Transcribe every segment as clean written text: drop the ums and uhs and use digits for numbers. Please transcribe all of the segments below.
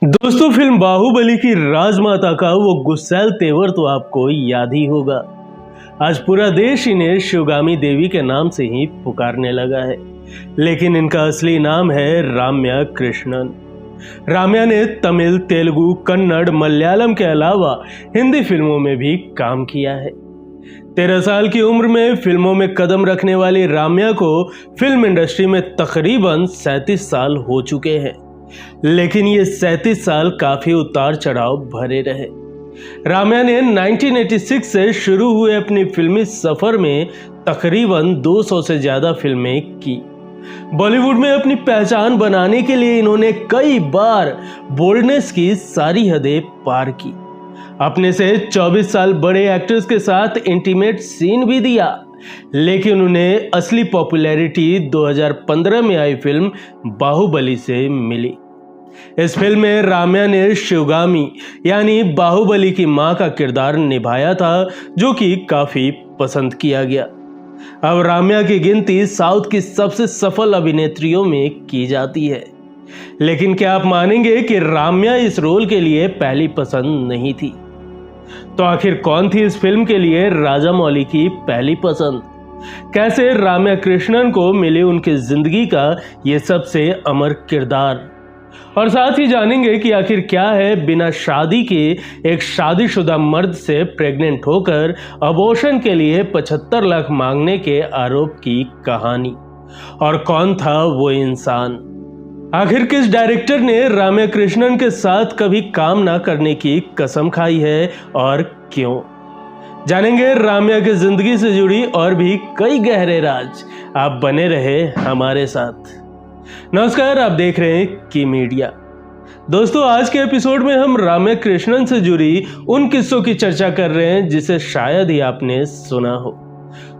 दोस्तों, फिल्म बाहुबली की राजमाता का वो गुस्सैल तेवर तो आपको याद ही होगा। आज पूरा देश इन्हें शिवगामी देवी के नाम से ही पुकारने लगा है, लेकिन इनका असली नाम है राम्या कृष्णन। राम्या ने तमिल, तेलुगु, कन्नड़, मलयालम के अलावा हिंदी फिल्मों में भी काम किया है। 13 साल की उम्र में फिल्मों में कदम रखने वाली राम्या को फिल्म इंडस्ट्री में तकरीबन 37 साल हो चुके हैं, लेकिन ये 37 साल काफी उतार चढ़ाव भरे रहे। राम्या ने 1986 से शुरू हुए अपनी फिल्मी सफर में तकरीबन 200 से ज्यादा फिल्में की। बॉलीवुड में अपनी पहचान बनाने के लिए इन्होंने कई बार बोल्डनेस की सारी हदें पार की। अपने से 24 साल बड़े एक्टर्स के साथ इंटीमेट सीन भी दिया, लेकिन उन्हें असली पॉपुलैरिटी 2015 में आई फिल्म बाहुबली से मिली। इस फिल्म में राम्या ने शिवगामी यानी बाहुबली की मां का किरदार निभाया था, जो कि काफी पसंद किया गया। अब राम्या की गिनती साउथ की सबसे सफल अभिनेत्रियों में की जाती है, लेकिन क्या आप मानेंगे कि राम्या इस रोल के लिए पहली पसंद नहीं थी? तो आखिर कौन थी इस फिल्म के लिए राजामौली की पहली पसंद? कैसे राम्या कृष्णन को मिली उनकी जिंदगी का ये सबसे अमर किरदार? और साथ ही जानेंगे कि आखिर क्या है बिना शादी के एक शादीशुदा मर्द से प्रेग्नेंट होकर अबॉर्शन के लिए 75 लाख मांगने के आरोप की कहानी, और कौन था वो इंसान? आखिर किस डायरेक्टर ने राम्या कृष्णन के साथ कभी काम ना करने की कसम खाई है और क्यों? जानेंगे राम्या की जिंदगी से जुड़ी और भी कई गहरे राज। आप बने रहे हमारे साथ। नमस्कार, आप देख रहे हैं की मीडिया। दोस्तों, आज के एपिसोड में हम राम्या कृष्णन से जुड़ी उन किस्सों की चर्चा कर रहे हैं जिसे शायद ही आपने सुना हो।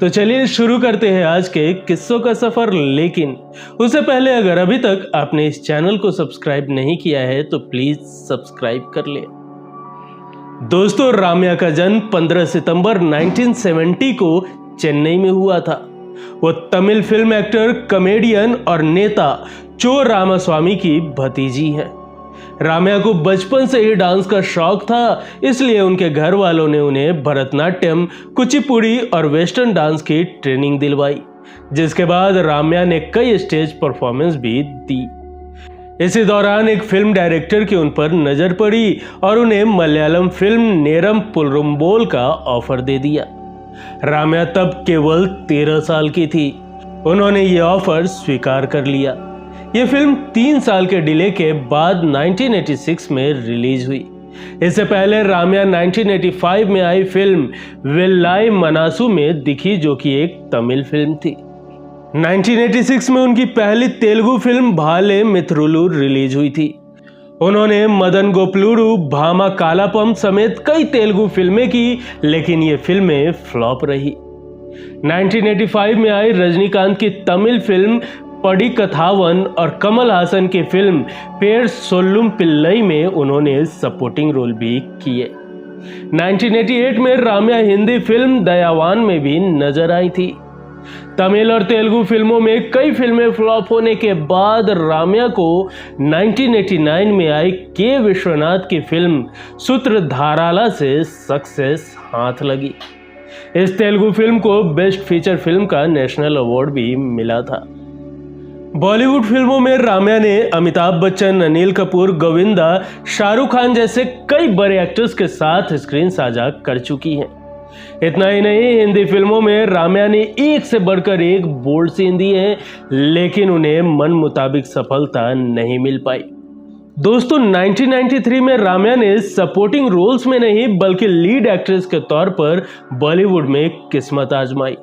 तो चलिए शुरू करते हैं आज के किस्सों का सफर। लेकिन उससे पहले अगर अभी तक आपने इस चैनल को सब्सक्राइब नहीं किया है तो प्लीज सब्सक्राइब कर ले। दोस्तों, राम्या का जन्म 15 सितंबर 1970 को चेन्नई में हुआ था। वो तमिल फिल्म एक्टर, कॉमेडियन और नेता चो रामास्वामी की भतीजी है। राम्या को बचपन से ही डांस का शौक था, इसलिए उनके घर वालों ने उन्हें भरतनाट्यम, कुचिपुड़ी और वेस्टर्न डांस की ट्रेनिंग दिलवाई, जिसके बाद राम्या ने कई स्टेज परफॉर्मेंस भी दी। इसी दौरान एक फिल्म डायरेक्टर की उन पर नजर पड़ी और उन्हें मलयालम फिल्म नेरम पुल्रुम्बोल का ऑफर दे दिया। राम्या तब केवल 13 साल की थी। उन्होंने ये ऑफर स्वीकार कर लिया। ये फिल्म 3 साल के डिले के बाद 1986 में रिलीज हुई। इससे पहले राम्या 1985 में आई फिल्म वेल्लाई मनासु में दिखी, जो कि एक तमिल फिल्म थी। 1986 में उनकी पहली तेलुगु फिल्म भाले मिथुरुलु रिलीज हुई थी। उन्होंने मदन गोपलुडु, भामा कालापम समेत कई तेलुगु फिल्में की, लेकिन ये फिल्में फ्लॉप रही। 1985 में आई रजनीकांत की तमिल फिल्म पड़ी कथावन और कमल हासन की फिल्म पेर सोल्लुम पिल्लई में उन्होंने सपोर्टिंग रोल भी किए। 1988 में राम्या हिंदी फिल्म दयावान में भी नजर आई थी। तमिल और तेलुगु फिल्मों में कई फिल्में फ्लॉप होने के बाद राम्या को 1989 में आई के विश्वनाथ की फिल्म सूत्रधाराला से सक्सेस हाथ लगी। इस तेलुगु फिल्म को बेस्ट फीचर फिल्म का नेशनल अवार्ड भी मिला था। बॉलीवुड फिल्मों में राम्या ने अमिताभ बच्चन, अनिल कपूर, गोविंदा, शाहरुख खान जैसे कई बड़े एक्टर्स के साथ स्क्रीन साझा कर चुकी हैं। इतना ही नहीं, हिंदी फिल्मों में राम्या ने एक से बढ़कर एक बोल्ड सीन दिए हैं, लेकिन उन्हें मन मुताबिक सफलता नहीं मिल पाई। दोस्तों, 1993 में राम्या ने सपोर्टिंग रोल्स में नहीं बल्कि लीड एक्ट्रेस के तौर पर बॉलीवुड में किस्मत आजमाई।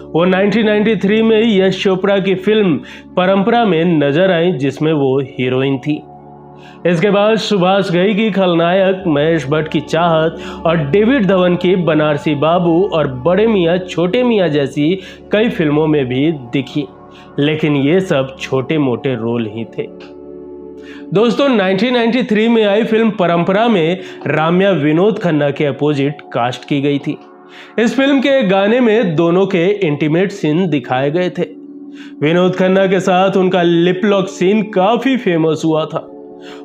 वो 1993 में यश चोपड़ा की फिल्म परंपरा में नजर आई, जिसमें वो हीरोइन थी। इसके बाद सुभाष घई की खलनायक, महेश भट्ट की चाहत और डेविड धवन की बनारसी बाबू और बड़े मियाँ छोटे मियाँ जैसी कई फिल्मों में भी दिखी, लेकिन ये सब छोटे मोटे रोल ही थे। दोस्तों, 1993 में आई फिल्म परंपरा में राम्या विनोद खन्ना के अपोजिट कास्ट की गई थी। इस फिल्म के गाने में दोनों के इंटीमेट सीन दिखाए गए थे। विनोद खन्ना के साथ उनका लिप लॉक सीन काफी फेमस हुआ था।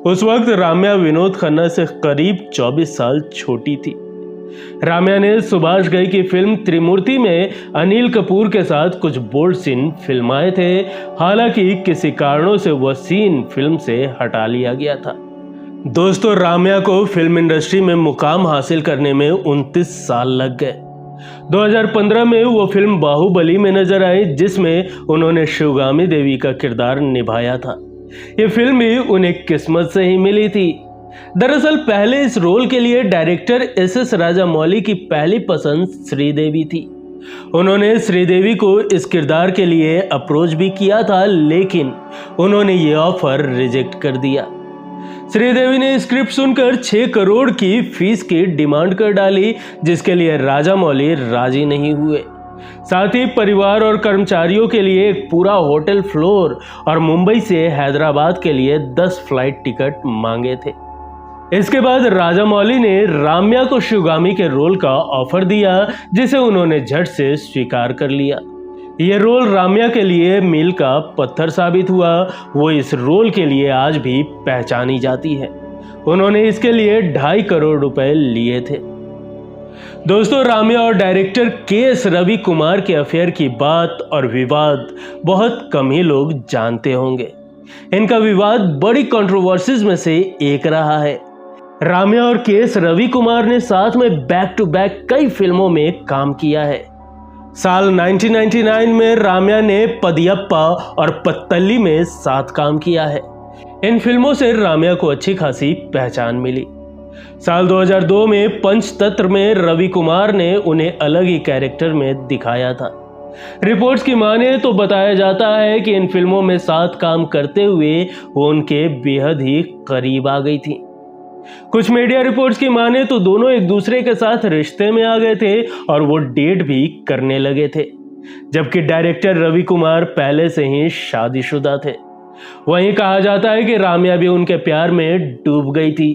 उस वक्त राम्या विनोद खन्ना से करीब 24 साल छोटी थी। राम्या ने सुभाष घई की फिल्म त्रिमूर्ति में अनिल कपूर के साथ कुछ बोल्ड सीन फिल्माए थे। हालांकि किसी कारणों से वह सीन फिल्म से हटा लिया गया था। दोस्तों, राम्या को फिल्म इंडस्ट्री में मुकाम हासिल करने में 29 साल लग गए। 2015 में वो फिल्म बाहुबली में नजर आई, जिसमें उन्होंने शिवगामी देवी का किरदार निभाया था। ये फिल्म भी उन्हें किस्मत से ही मिली थी। दरअसल पहले इस रोल के लिए डायरेक्टर एस.एस. राजामौली की पहली पसंद श्रीदेवी थी। उन्होंने श्रीदेवी को इस किरदार के लिए अप्रोच भी किया था, लेकिन उन्होंने ये ऑफर रिजेक्ट कर दिया। श्रीदेवी ने स्क्रिप्ट सुनकर 6 करोड़ की फीस की डिमांड कर डाली, जिसके लिए राजामौली राजी नहीं हुए। साथ ही परिवार और कर्मचारियों के लिए एक पूरा होटल फ्लोर और मुंबई से हैदराबाद के लिए 10 फ्लाइट टिकट मांगे थे। इसके बाद राजामौली ने राम्या को शिवगामी के रोल का ऑफर दिया, जिसे उन्होंने झट से स्वीकार कर लिया। यह रोल राम्या के लिए मील का पत्थर साबित हुआ। वो इस रोल के लिए आज भी पहचानी जाती है। उन्होंने इसके लिए 2.5 करोड़ रुपए लिए थे। दोस्तों, राम्या और डायरेक्टर के.एस. रवि कुमार के अफेयर की बात और विवाद बहुत कम ही लोग जानते होंगे। इनका विवाद बड़ी कंट्रोवर्सीज में से एक रहा है। राम्या और के.एस. रवि कुमार ने साथ में बैक टू बैक कई फिल्मों में काम किया है। साल 1999 में राम्या ने पदियप्पा और पत्तल्ली में साथ काम किया है। इन फिल्मों से राम्या को अच्छी खासी पहचान मिली। साल 2002 में पंचतंत्र में रवि कुमार ने उन्हें अलग ही कैरेक्टर में दिखाया था। रिपोर्ट्स की माने तो बताया जाता है कि इन फिल्मों में साथ काम करते हुए वो उनके बेहद ही करीब आ गई थी। कुछ मीडिया रिपोर्ट्स की माने तो दोनों एक दूसरे के साथ रिश्ते में आ गए थे और वो डेट भी करने लगे थे, जबकि डायरेक्टर रवि कुमार पहले से ही शादीशुदा थे। वहीं कहा जाता है कि राम्या भी उनके प्यार में डूब गई थी।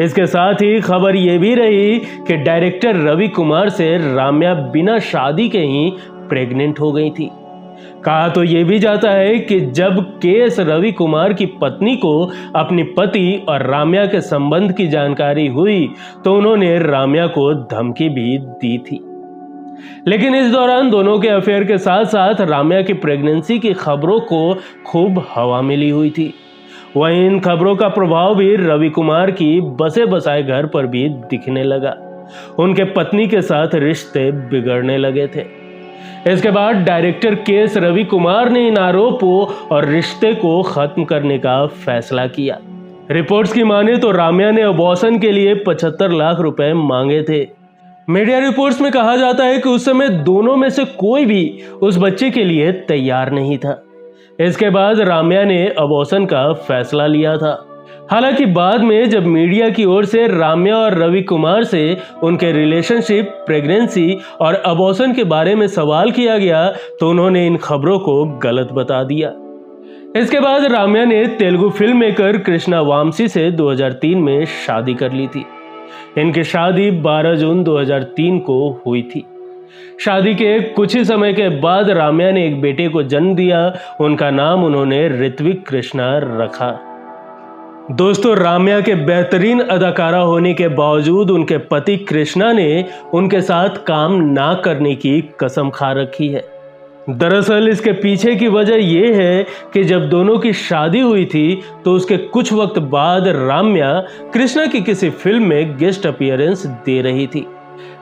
इसके साथ ही खबर ये भी रही कि डायरेक्टर रवि कुमार से राम्या बिना शादी के ही प्रेग्नेंट हो गई थी। कहा तो ये भी जाता है कि जब के.एस. रवि कुमार की पत्नी को अपनी पति और राम्या के संबंध की जानकारी हुई तो उन्होंने राम्या को धमकी भी दी थी। लेकिन इस दौरान दोनों के अफेयर के साथ साथ राम्या की प्रेगनेंसी की खबरों को खूब हवा मिली हुई थी। वहीं इन खबरों का प्रभाव भी रवि कुमार की बसे बसाए घर पर भी दिखने लगा। उनके पत्नी के साथ रिश्ते बिगड़ने लगे थे। इसके बाद डायरेक्टर के.एस. रवि कुमार ने इन आरोपों और रिश्ते को खत्म करने का फैसला किया। रिपोर्ट्स की माने तो राम्या ने अबॉर्शन के लिए 75 लाख रुपए मांगे थे। मीडिया रिपोर्ट्स में कहा जाता है कि उस समय दोनों में से कोई भी उस बच्चे के लिए तैयार नहीं था। इसके बाद राम्या ने अबॉर्शन का फैसला लिया था। हालांकि बाद में जब मीडिया की ओर से राम्या और रवि कुमार से उनके रिलेशनशिप, प्रेगनेंसी और अबॉर्शन के बारे में सवाल किया गया तो उन्होंने इन खबरों को गलत बता दिया। इसके बाद राम्या ने तेलुगु फिल्म मेकर कृष्णा वामसी से 2003 में शादी कर ली थी। इनकी शादी 12 जून 2003 को हुई थी। शादी के कुछ ही समय के बाद राम्या ने एक बेटे को जन्म दिया। उनका नाम उन्होंने ऋत्विक कृष्णा रखा। दोस्तों, राम्या के बेहतरीन अदाकारा होने के बावजूद उनके पति कृष्णा ने उनके साथ काम ना करने की कसम खा रखी है। दरअसल इसके पीछे की वजह यह है कि जब दोनों की शादी हुई थी तो उसके कुछ वक्त बाद राम्या कृष्णा की किसी फिल्म में गेस्ट अपीयरेंस दे रही थी।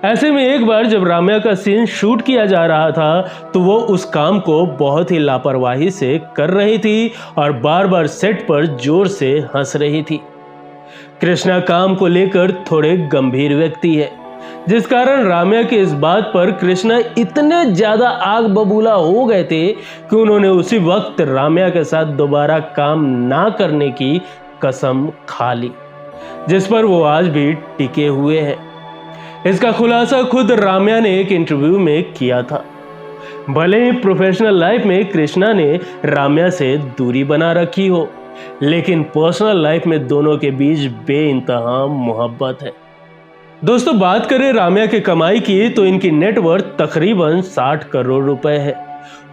ऐसे में एक बार जब राम्या का सीन शूट किया जा रहा था तो वो उस काम को बहुत ही लापरवाही से कर रही थी और बार बार सेट पर जोर से हंस रही थी। कृष्णा काम को लेकर थोड़े गंभीर व्यक्ति है, जिस कारण राम्या की इस बात पर कृष्णा इतने ज्यादा आग बबूला हो गए थे कि उन्होंने उसी वक्त राम्या के साथ दोबारा काम ना करने की कसम खा ली, जिस पर वो आज भी टिके हुए हैं। इसका खुलासा खुद राम्या ने एक इंटरव्यू में किया था। भले ही प्रोफेशनल लाइफ में कृष्णा ने राम्या से दूरी बना रखी हो, लेकिन पर्सनल लाइफ में दोनों के बीच बेइंतहा मोहब्बत है। दोस्तों, बात करें राम्या की कमाई की तो इनकी नेटवर्थ तकरीबन 60 करोड़ रुपए है।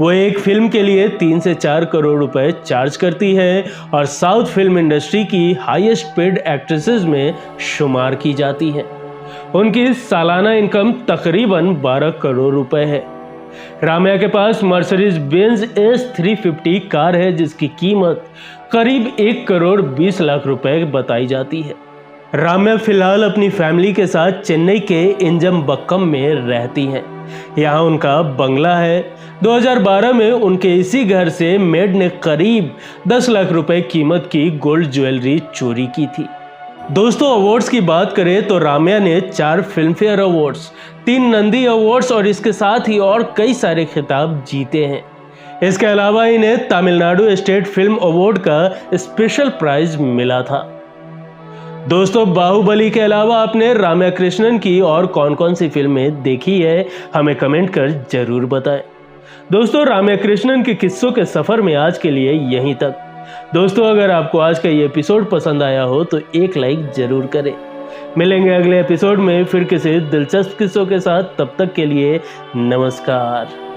वो एक फिल्म के लिए 3 से 4 करोड़ रुपए चार्ज करती है और साउथ फिल्म इंडस्ट्री की हाईएस्ट पेड एक्ट्रेसेस में शुमार की जाती है। उनकी सालाना इनकम तकरीबन 12 करोड़ रुपए है। राम्या के पास मर्सिडीज बेंज S350 कार है जिसकी कीमत करीब 1 करोड़ 20 लाख रुपए बताई जाती है। राम्या फिलहाल अपनी फैमिली के साथ चेन्नई के इंजमबक्कम में रहती हैं। यहाँ उनका बंगला है। 2012 में उनके इसी घर से मेड ने करीब 10 लाख रुपए कीमत की गोल्ड ज्वेलरी चोरी की थी। दोस्तों, अवार्ड्स की बात करें तो राम्या ने 4 film fair awards, 3 Nandi awards और इसके साथ ही और कई सारे खिताब जीते हैं। इसके अलावा इन्हें तमिलनाडु स्टेट फिल्म अवार्ड का स्पेशल प्राइज मिला था। दोस्तों, बाहुबली के अलावा आपने राम्या कृष्णन की और कौन कौन सी फिल्में देखी है, हमें कमेंट कर जरूर बताएं। दोस्तों, राम्या कृष्णन के किस्सों के सफर में आज के लिए यहीं तक। दोस्तों, अगर आपको आज का ये एपिसोड पसंद आया हो तो एक लाइक जरूर करें। मिलेंगे अगले एपिसोड में फिर किसी दिलचस्प किस्सों के साथ। तब तक के लिए नमस्कार।